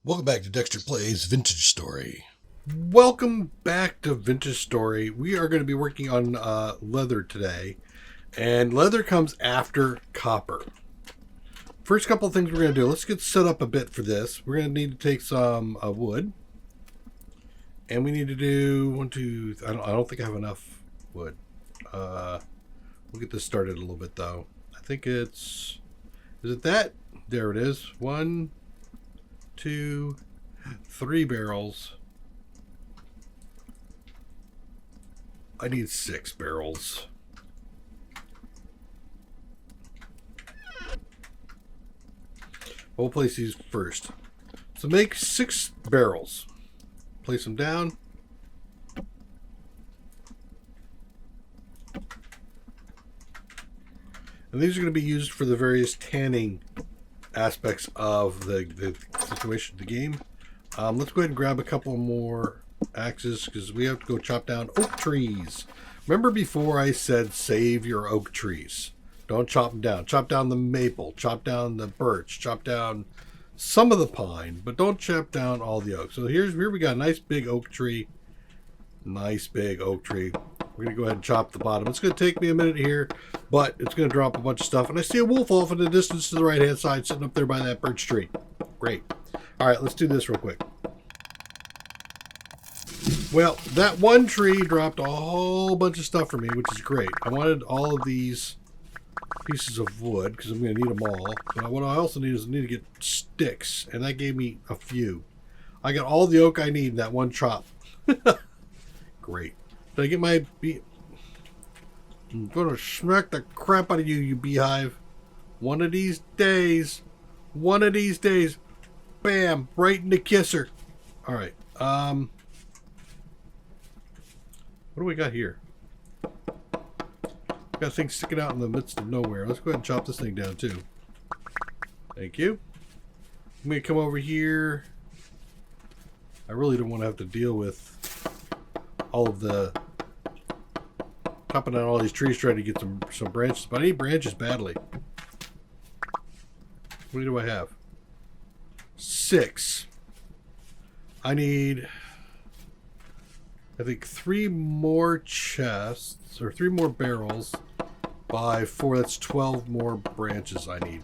Welcome back to Dexter Plays Vintage Story. Welcome back to Vintage Story. We are going to be working on leather today, and leather comes after copper. First couple of things we're going to do, let's get set up a bit for this. We're going to need to take some wood, and we need to do I don't think I have enough wood. We'll get this started a little bit though. I think is it that? There it is. 1, 2, 3 barrels. I need 6 barrels. We'll place these first. So make 6 barrels. Place them down. And these are going to be used for the various tanning aspects of the situation of the game. Let's go ahead and grab a couple more axes because we have to go chop down oak trees. Remember before I said save your oak trees. Don't chop them down. Chop down the maple, chop down the birch, chop down some of the pine, but don't chop down all the oak. So here we got a nice big oak tree. Nice big oak tree. We're going to go ahead and chop the bottom. It's going to take me a minute here, but it's going to drop a bunch of stuff. And I see a wolf off in the distance to the right-hand side sitting up there by that birch tree. Great. All right, let's do this real quick. Well, that one tree dropped a whole bunch of stuff for me, which is great. I wanted all of these pieces of wood because I'm going to need them all. But what I also need is I need to get sticks, and that gave me a few. I got all the oak I need in that one chop. Great. Did I get my bee? I'm going to smack the crap out of you, you beehive. One of these days. Bam. Right in the kisser. All right. What do we got here? Got things sticking out in the midst of nowhere. Let's go ahead and chop this thing down too. Thank you. I'm going to come over here. I really don't want to have to deal with all of the chopping down all these trees trying to get some branches, but I need branches badly. What do I have? 6. I need, I think, 3 more chests or 3 more barrels by 4. That's 12 more branches I need.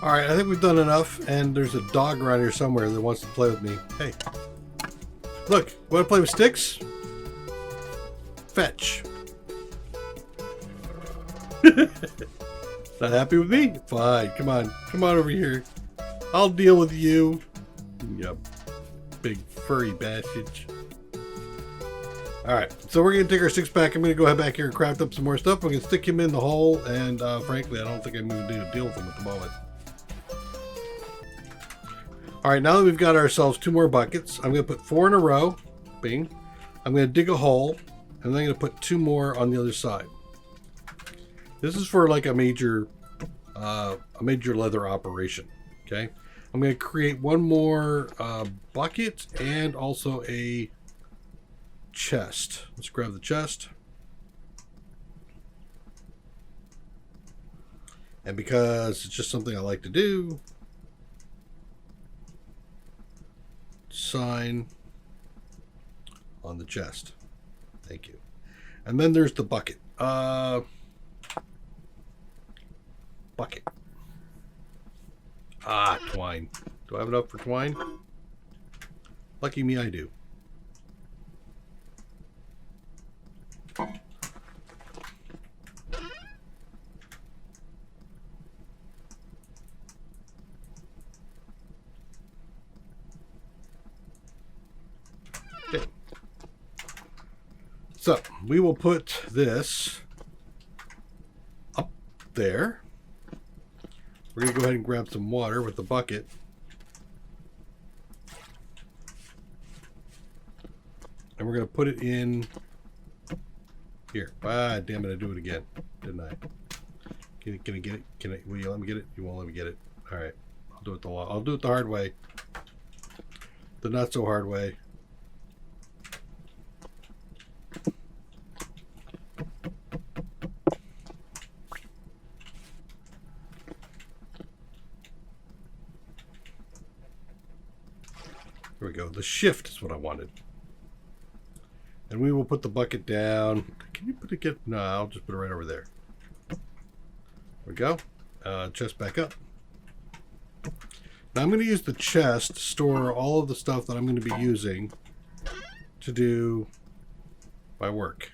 Alright, I think we've done enough, and there's a dog around here somewhere that wants to play with me. Hey. Look, want to play with sticks? Fetch. Not happy with me? Fine, come on. Come on over here. I'll deal with you. Yep. Big furry bastard. Alright, so we're going to take our sticks back. I'm going to go ahead back here and craft up some more stuff. We're going to stick him in the hole, and frankly, I don't think I'm going to deal with him at the moment. Alright, now that we've got ourselves 2 more buckets, I'm going to put 4 in a row. Bing. I'm going to dig a hole, and then I'm going to put 2 more on the other side. This is for like a major leather operation. Okay? I'm going to create 1 more bucket and also a chest. Let's grab the chest. And because it's just something I like to do, sign on the chest. Thank you. And then there's the bucket. Bucket. Twine. Do I have enough for twine? Lucky me, I do. Okay. So we will put this up there. We're going to go ahead and grab some water with the bucket. And we're going to put it in here. Ah, damn it, I do it again, didn't I? Can I get it? Will you let me get it? You won't let me get it. All right, I'll do it the hard way. The not so hard way. There we go. The shift is what I wanted. And we will put the bucket down. Can you put it? No, I'll just put it right over there. There we go. Chest back up. Now I'm going to use the chest to store all of the stuff that I'm going to be using to do my work.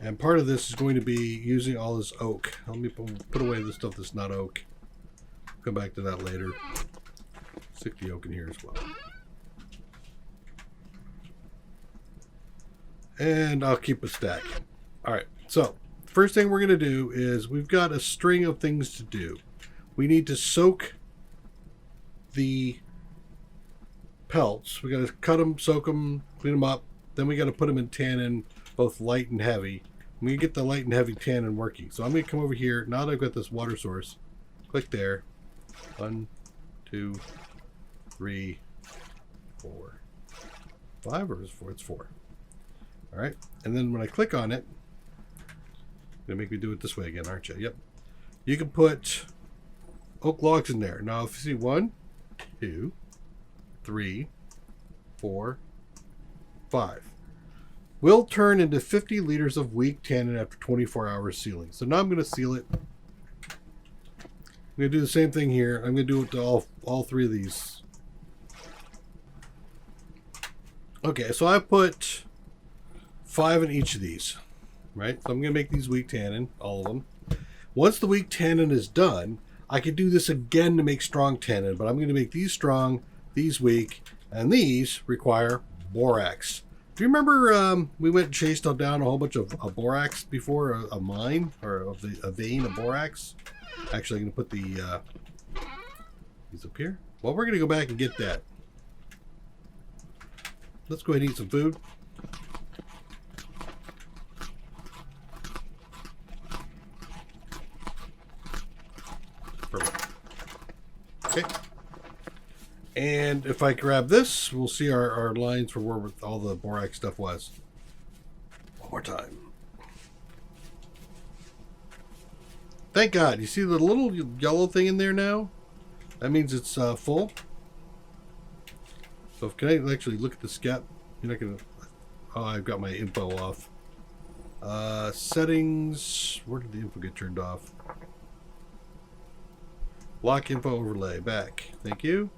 And part of this is going to be using all this oak. Let me put away the stuff that's not oak. Come back to that later. Stick the oak in here as well. And I'll keep a stack. Alright, so first thing we're going to do is we've got a string of things to do. We need to soak the pelts. We got to cut them, soak them, clean them up. Then we got to put them in tannin, both light and heavy. I'm going to get the light and heavy tannin working. So I'm going to come over here. Now that I've got this water source, click there. 1, 2, 3, 4, 5, or is it 4? It's 4. All right. And then when I click on it, you're going to make me do it this way again, aren't you? Yep. You can put oak logs in there. Now, if you see 1, 2, 3, 4, 5. Will turn into 50 liters of weak tannin after 24 hours sealing. So now I'm going to seal it. I'm going to do the same thing here. I'm going to do it to all 3 of these. Okay, so I put 5 in each of these. Right? So I'm going to make these weak tannin, all of them. Once the weak tannin is done, I could do this again to make strong tannin, but I'm going to make these strong, these weak, and these require borax. Do you remember we went and chased down a whole bunch of borax before, a mine, or a vein of borax? Actually, I'm going to put these up here. Well, we're going to go back and get that. Let's go ahead and eat some food. Perfect. Okay. And if I grab this, we'll see our lines for where all the borax stuff was. One more time. Thank God. You see the little yellow thing in there now? That means it's full. So can I actually look at the skep? You're not going to... Oh, I've got my info off. Settings. Where did the info get turned off? Lock info overlay. Back. Thank you.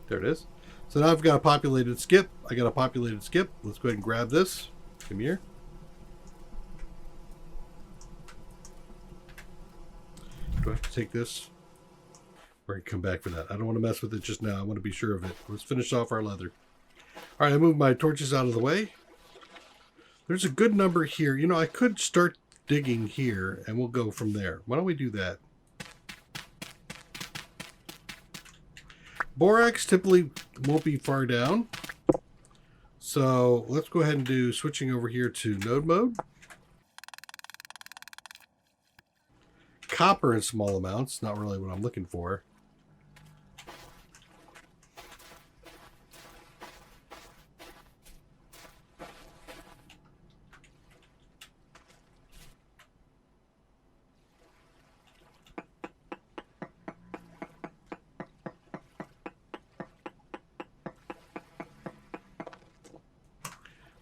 There it is. So now I've got a populated skip. I got a populated skip. Let's go ahead and grab this. Come here. Do I have to take this? We're going to come back for that. I don't want to mess with it just now. I want to be sure of it. Let's finish off our leather. All right, I moved my torches out of the way. There's a good number here. You know, I could start digging here, and we'll go from there. Why don't we do that? Borax typically won't be far down. So let's go ahead and do switching over here to node mode. Copper in small amounts, not really what I'm looking for.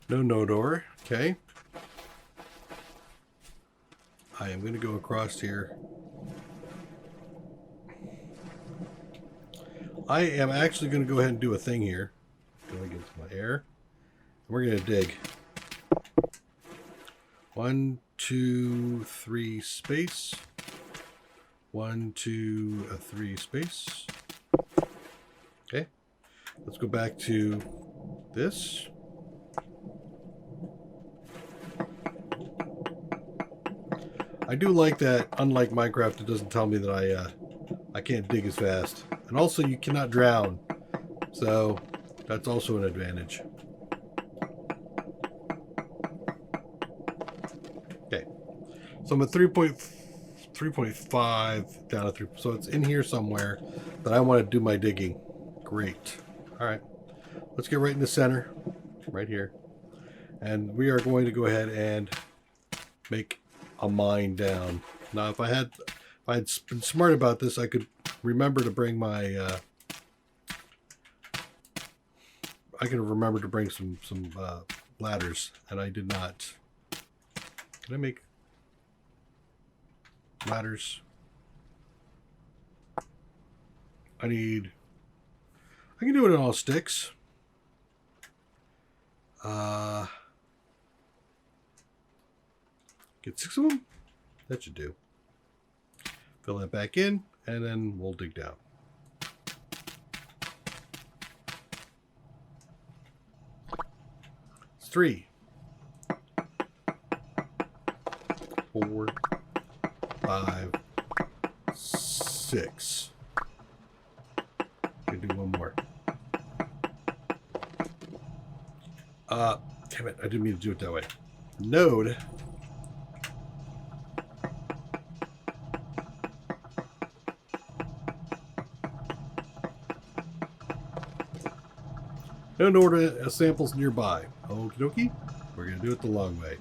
No nodor. Okay. I am going to go across here. I am actually going to go ahead and do a thing here. Go against my air. We're going to dig. 1, 2, 3 space. 1, 2, 3 space. Okay. Let's go back to this. I do like that, unlike Minecraft, it doesn't tell me that I can't dig as fast. And also, you cannot drown. So, That's also an advantage. Okay. So I'm at 3.5 down to 3. So it's in here somewhere that I want to do my digging. Great. All right. Let's get right in the center. Right here. And we are going to go ahead and make a mine down. Now, if I had been smart about this, I could remember to bring my I could remember to bring some ladders, and I did not. Can I make ladders? I can do it in all sticks. Get 6 of them. That should do. Fill that back in, and then we'll dig down. It's 3, 4, 5, 6. Can do one more. Damn it! I didn't mean to do it that way. Node. No order samples nearby. Okie dokie. We're going to do it the long way.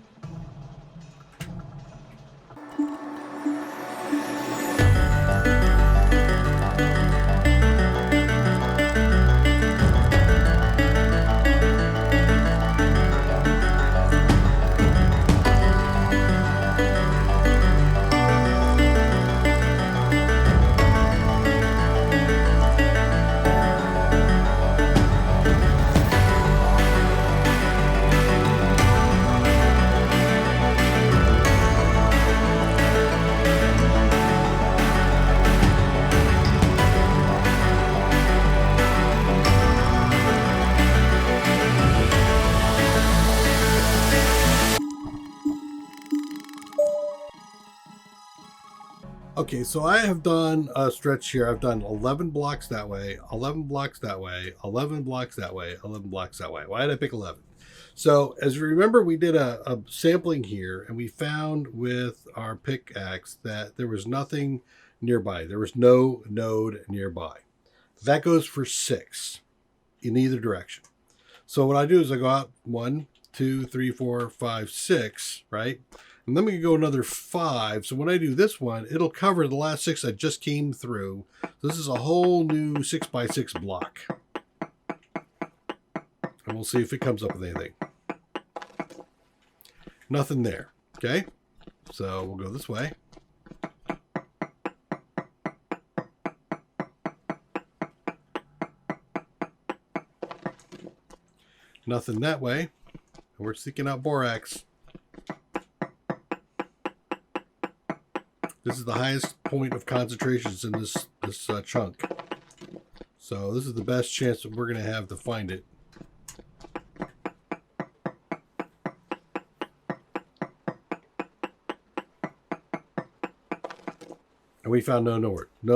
Okay, so I have done a stretch here. I've done 11 blocks that way, 11 blocks that way, 11 blocks that way, 11 blocks that way. Why did I pick 11? So as you remember, we did a sampling here, and we found with our pickaxe that there was nothing nearby. There was no node nearby. That goes for 6 in either direction. So what I do is I go out 1, 2, 3, 4, 5, 6, right? And then we can go another 5. So when I do this one, it'll cover the last 6 that just came through. So this is a whole new 6x6 block. And we'll see if it comes up with anything. Nothing there. Okay? So we'll go this way. Nothing that way. And we're seeking out borax. This is the highest point of concentrations in this chunk. So this is the best chance that we're going to have to find it. And we found no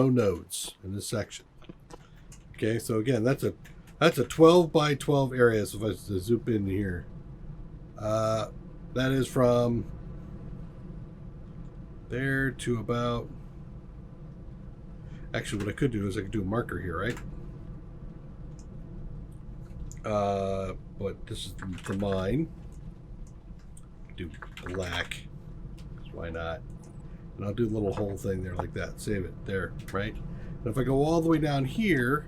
nodes in this section. Okay, so again, that's a 12 by 12 area. So if I zoom in here, that is from there to about, actually what I could do is I could do a marker here, right? But this is the mine. Do black, because why not? And I'll do a little hole thing there like that. Save it there, right? And if I go all the way down here,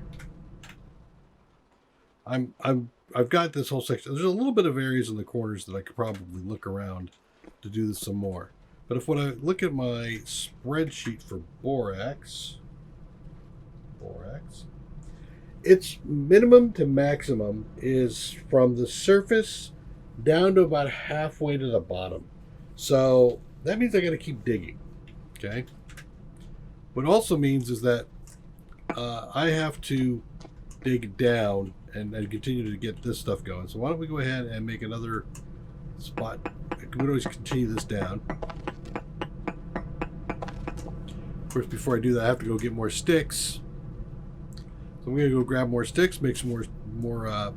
I've got this whole section. There's a little bit of areas in the corners that I could probably look around to do this some more. But if when I look at my spreadsheet for borax, its minimum to maximum is from the surface down to about halfway to the bottom. So that means I got to keep digging. Okay. What also means is that I have to dig down and continue to get this stuff going. So why don't we go ahead and make another spot? We can always continue this down. Of course, before I do that, I have to go get more sticks. So I'm going to go grab more sticks, make some more,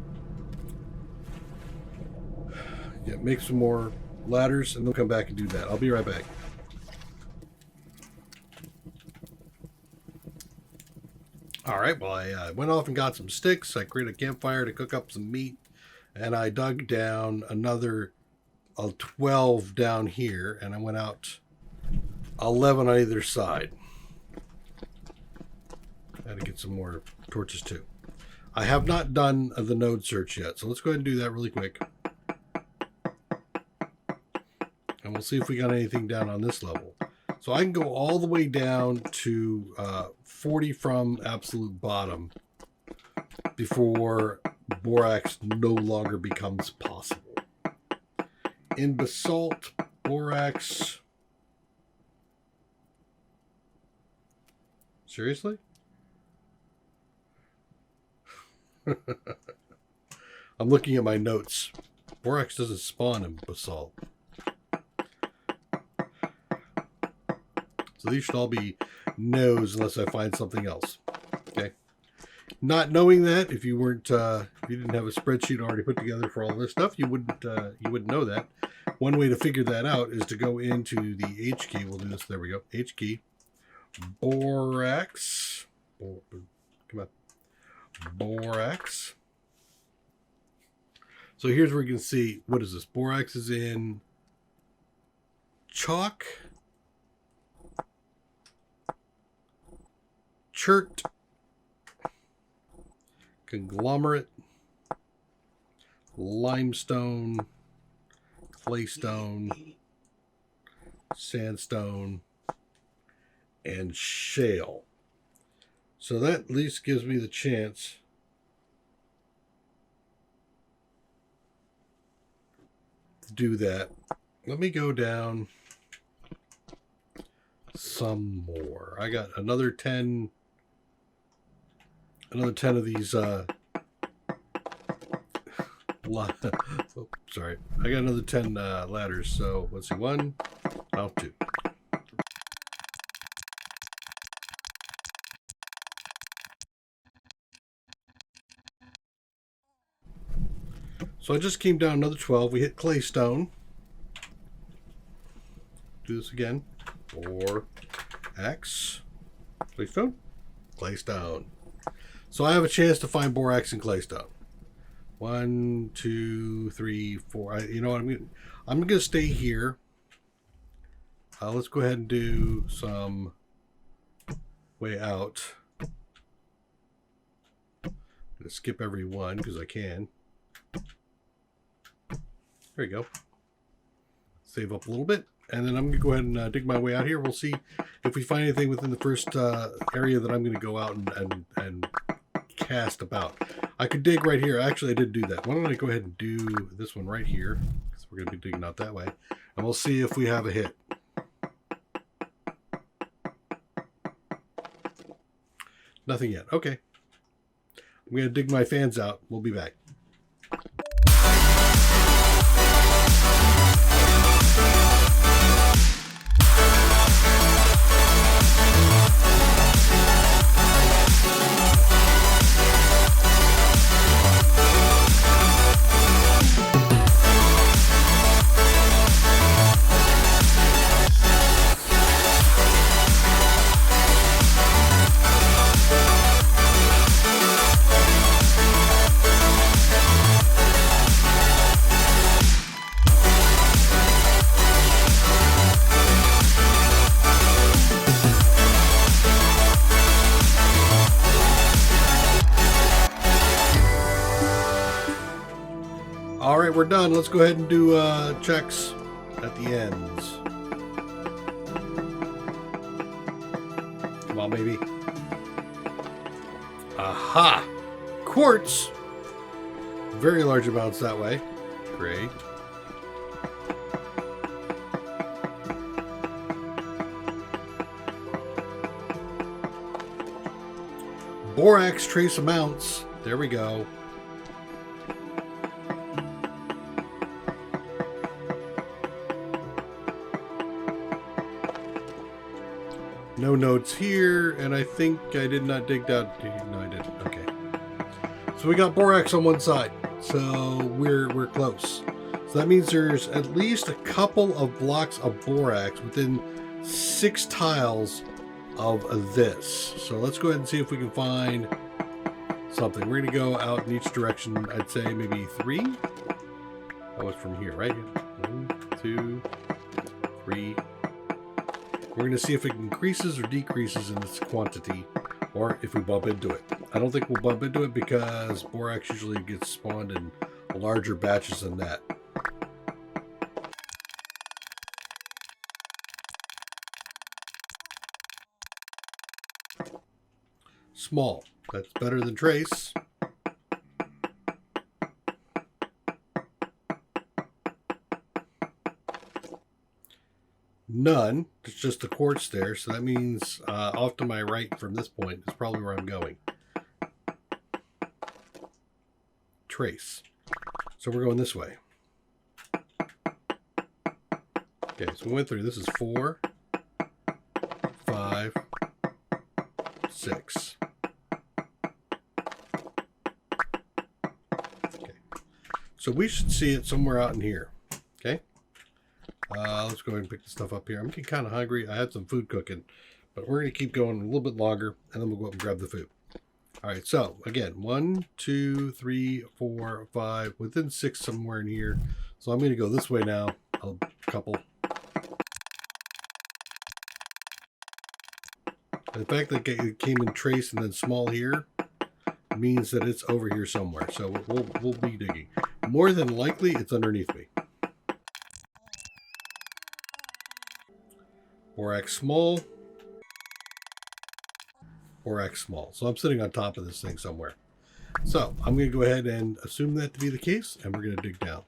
make some more ladders, and then come back and do that. I'll be right back. All right, well, I went off and got some sticks. I created a campfire to cook up some meat, and I dug down another 12 down here, and I went out 11 on either side. I had to get some more torches too. I have not done the node search yet, so let's go ahead and do that really quick. And we'll see if we got anything down on this level. So I can go all the way down to 40 from absolute bottom before borax no longer becomes possible. In basalt, borax... Seriously? I'm looking at my notes. Borax doesn't spawn in basalt. So these should all be no's unless I find something else. Okay. Not knowing that, if you weren't, if you didn't have a spreadsheet already put together for all this stuff, you wouldn't know that. One way to figure that out is to go into the H key. We'll do this. There we go. H key. Borax. Come on. Borax. So here's where you can see, what is this? Borax is in chalk, chert, conglomerate, limestone, claystone, sandstone, and shale. So that at least gives me the chance to do that. Let me go down some more. I got another 10 of these oh, sorry. I got another 10 ladders. So let's see, 1, now 2. So I just came down another 12. We hit claystone. Do this again. Borax. Claystone. Claystone. So I have a chance to find borax and claystone. 1, 2, 3, 4. You know what? I'm going to stay here. Let's go ahead and do some way out. I'm going to skip every one because I can. There you go. Save up a little bit. And then I'm going to go ahead and dig my way out here. We'll see if we find anything within the first area that I'm going to go out and cast about. I could dig right here. Actually, I did do that. Why don't I go ahead and do this one right here? Because we're going to be digging out that way. And we'll see if we have a hit. Nothing yet. Okay. I'm going to dig my fans out. We'll be back. All right, we're done. Let's go ahead and do checks at the ends. Come on, baby. Aha! Quartz! Very large amounts that way. Great. Borax trace amounts. There we go. No notes here, and I think I did not dig down. No, I didn't. Okay. So So we got borax on one side, so we're close. So that means there's at least a couple of blocks of borax within 6 tiles of this. So let's go ahead and see if we can find something. We're going to go out in each direction. I'd say maybe 3. That was from here, right? 1, 2, 3. We're going to see if it increases or decreases in its quantity, or if we bump into it. I don't think we'll bump into it because borax usually gets spawned in larger batches than that. Small. That's better than trace. None. It's just the quartz there, so that means off to my right from this point is probably where I'm going. Trace. So we're going this way. Okay, so we went through. This is 4, 5, 6. Okay. So we should see it somewhere out in here. Okay. Let's go ahead and pick the stuff up here. I'm getting kind of hungry. I had some food cooking, but we're going to keep going a little bit longer, and then we'll go up and grab the food. All right, so again, 1, 2, 3, 4, 5, within 6 somewhere in here. So I'm going to go this way now, a couple. And the fact that it came in trace and then small here means that it's over here somewhere. So we'll be digging. More than likely, it's underneath me. Borax small. Borax small. So I'm sitting on top of this thing somewhere. So I'm going to go ahead and assume that to be the case, and we're going to dig down.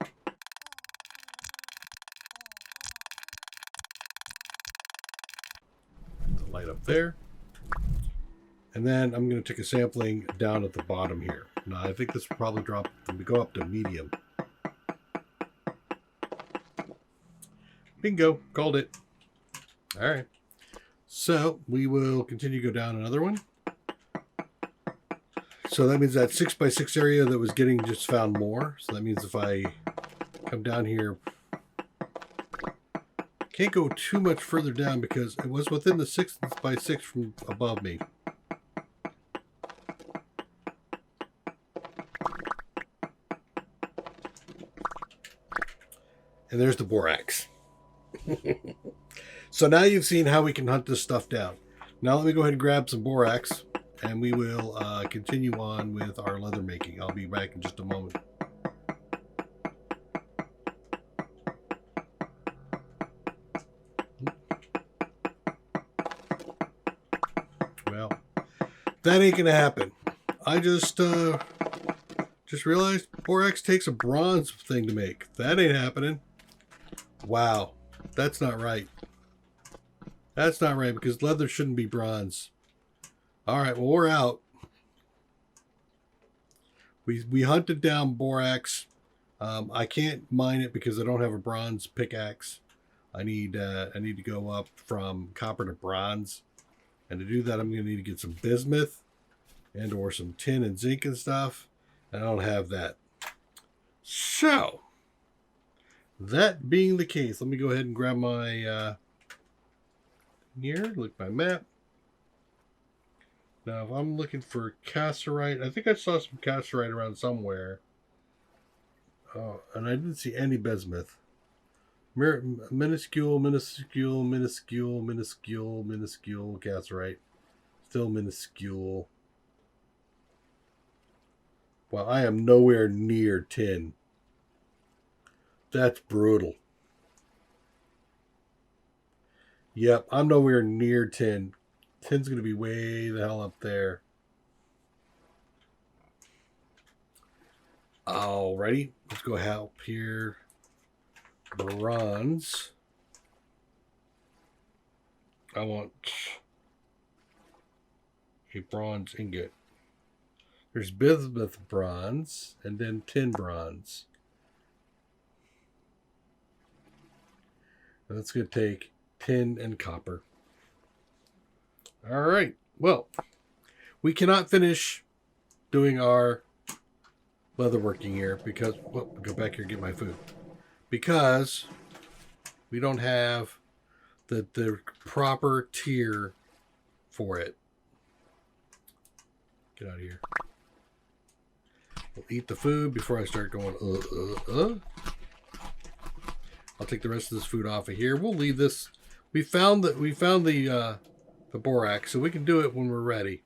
The light up there. And then I'm going to take a sampling down at the bottom here. Now I think this will probably drop and go up to medium. Bingo. Called it. All right. So we will continue to go down another one. So that means that 6x6 area that was getting just found more. So that means if I come down here, can't go too much further down because it was within the 6x6 from above me. And there's the borax. So now you've seen how we can hunt this stuff down. Now let me go ahead and grab some borax, and we will continue on with our leather making. I'll be back in just a moment. Well, that ain't gonna happen. I just realized borax takes a bronze thing to make. That ain't happening. Wow, that's not right. That's not right because leather shouldn't be bronze. All right, well, we're out. We hunted down borax. I can't mine it because I don't have a bronze pickaxe. I need to go up from copper to bronze, and to do that, I'm going to need to get some bismuth and or some tin and zinc and stuff. And I don't have that. So that being the case, let me go ahead and grab my here. Look at my map. Now, if I'm looking for cassiterite, I think I saw some cassiterite around somewhere. Oh, and I didn't see any bismuth. Minuscule cassiterite. Still minuscule. Well, I am nowhere near tin. That's brutal. Yep, I'm nowhere near tin. Tin's going to be way the hell up there. Alrighty, let's go help here. Bronze. I want a bronze ingot. There's bismuth bronze and then tin bronze. And that's going to take tin and copper. All right. Well, we cannot finish doing our leatherworking here because go back here and get my food, because we don't have the proper tier for it. Get out of here. We'll eat the food before I start going. I'll take the rest of this food off of here. We'll leave this. We found the borax, so we can do it when we're ready.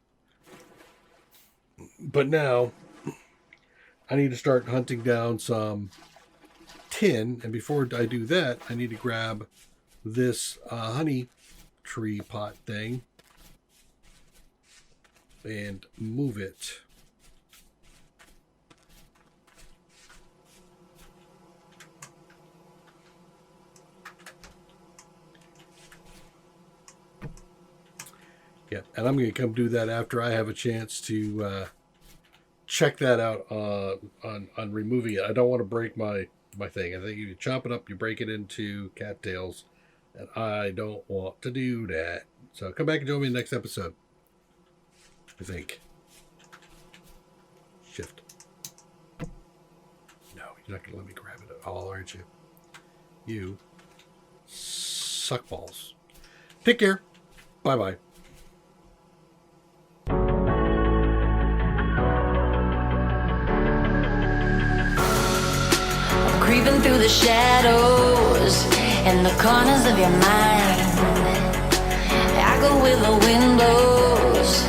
But now I need to start hunting down some tin, and before I do that, I need to grab this honey tree pot thing and move it. Yeah, and I'm going to come do that after I have a chance to check that out on removing it. I don't want to break my thing. I think you chop it up, you break it into cattails, and I don't want to do that. So come back and join me in the next episode, I think. Shift. No, you're not going to let me grab it at all, aren't you? You suck balls. Take care. Bye-bye. Creeping through the shadows and the corners of your mind. I go where the wind blows.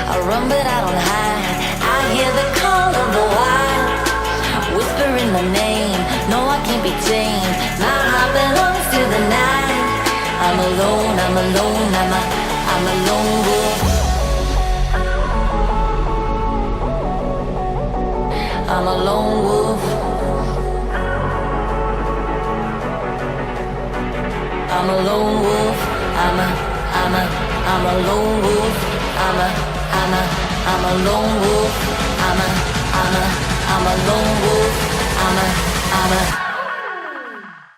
I run but I don't hide. I hear the call of the wild, whispering the name. No, I can't be tamed. My heart belongs to the night. I'm alone, I'm alone, I'm a lone wolf. I'm a lone wolf. I'm a lone wolf. I'm a lone wolf. I'm a lone wolf. I'm a lone wolf. I'm a